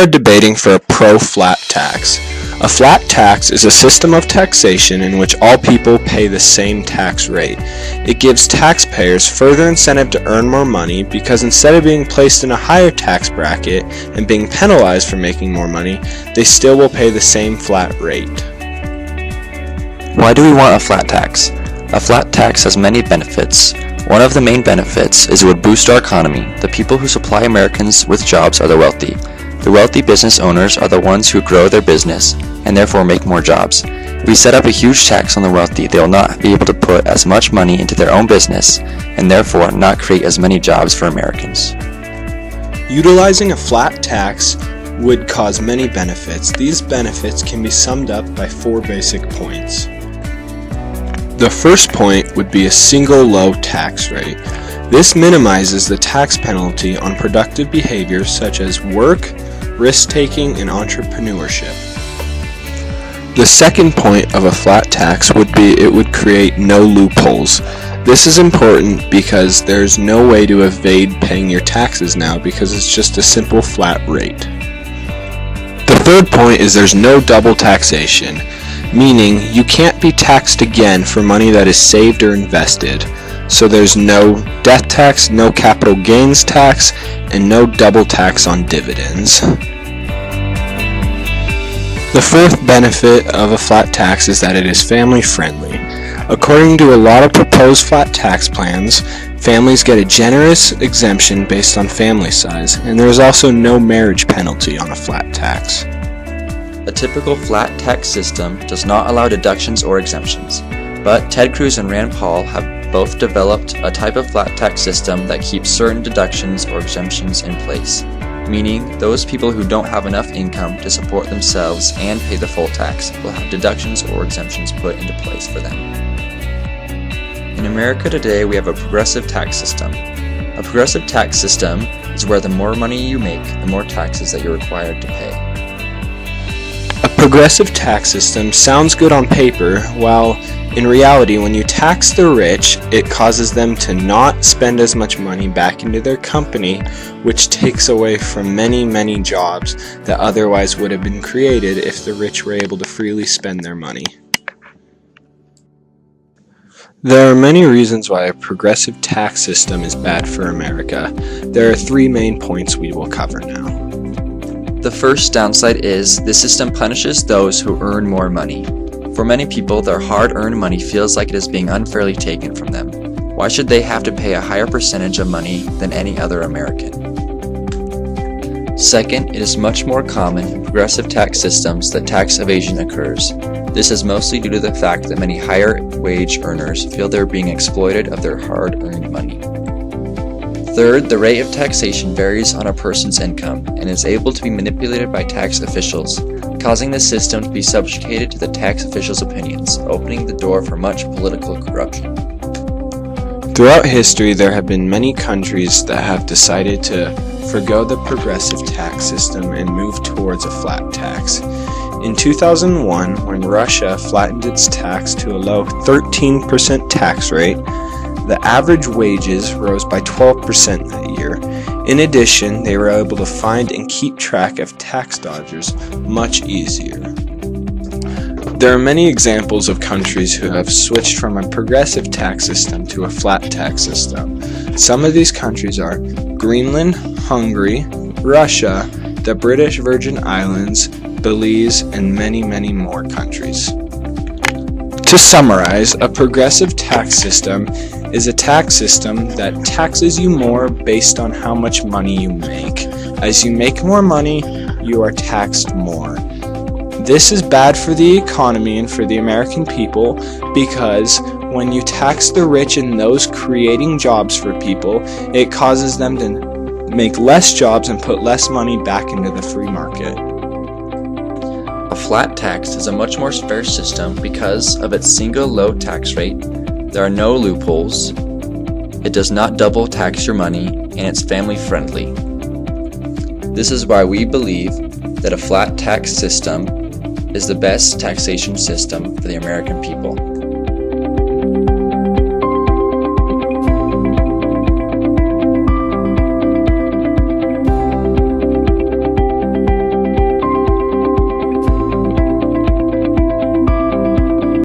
are debating for a pro-flat tax. A flat tax is a system of taxation in which all people pay the same tax rate. It gives taxpayers further incentive to earn more money because instead of being placed in a higher tax bracket and being penalized for making more money, they still will pay the same flat rate. Why do we want a flat tax? A flat tax has many benefits. One of the main benefits is it would boost our economy. The people who supply Americans with jobs are the wealthy. The wealthy business owners are the ones who grow their business and therefore make more jobs. If we set up a huge tax on the wealthy, they will not be able to put as much money into their own business and therefore not create as many jobs for Americans. Utilizing a flat tax would cause many benefits. These benefits can be summed up by 4 basic points. The first point would be a single low tax rate. This minimizes the tax penalty on productive behaviors such as work, risk-taking, and entrepreneurship. The second point of a flat tax would be it would create no loopholes. This is important because there's no way to evade paying your taxes now because it's just a simple flat rate. The third point is there's no double taxation, meaning you can't be taxed again for money that is saved or invested. So there's no death tax, no capital gains tax, and no double tax on dividends. The fourth benefit of a flat tax is that it is family friendly. According to a lot of proposed flat tax plans, families get a generous exemption based on family size, and there is also no marriage penalty on a flat tax. A typical flat tax system does not allow deductions or exemptions, but Ted Cruz and Rand Paul have both developed a type of flat tax system that keeps certain deductions or exemptions in place, meaning those people who don't have enough income to support themselves and pay the full tax will have deductions or exemptions put into place for them. In America today, we have a progressive tax system. A progressive tax system is where the more money you make, the more taxes that you're required to pay. A progressive tax system sounds good on paper, while in reality, when you tax the rich, it causes them to not spend as much money back into their company, which takes away from many jobs that otherwise would have been created if the rich were able to freely spend their money. There are many reasons why a progressive tax system is bad for America. There are 3 main points we will cover now. The first downside is this system punishes those who earn more money. For many people, their hard-earned money feels like it is being unfairly taken from them. Why should they have to pay a higher percentage of money than any other American? Second, it is much more common in progressive tax systems that tax evasion occurs. This is mostly due to the fact that many higher wage earners feel they're being exploited of their hard-earned money. Third, the rate of taxation varies on a person's income and is able to be manipulated by tax officials, causing the system to be subjugated to the tax officials' opinions, opening the door for much political corruption. Throughout history, there have been many countries that have decided to forgo the progressive tax system and move towards a flat tax. In 2001, when Russia flattened its tax to a low 13% tax rate, the average wages rose by 12% that year. In addition, they were able to find and keep track of tax dodgers much easier. There are many examples of countries who have switched from a progressive tax system to a flat tax system. Some of these countries are Greenland, Hungary, Russia, the British Virgin Islands, Belize, and many more countries. To summarize, a progressive tax system is a tax system that taxes you more based on how much money you make. As you make more money, you are taxed more. This is bad for the economy and for the American people because when you tax the rich and those creating jobs for people, it causes them to make less jobs and put less money back into the free market. A flat tax is a much more fair system because of its single low tax rate. There are no loopholes, it does not double tax your money, and it's family friendly. This is why we believe that a flat tax system is the best taxation system for the American people.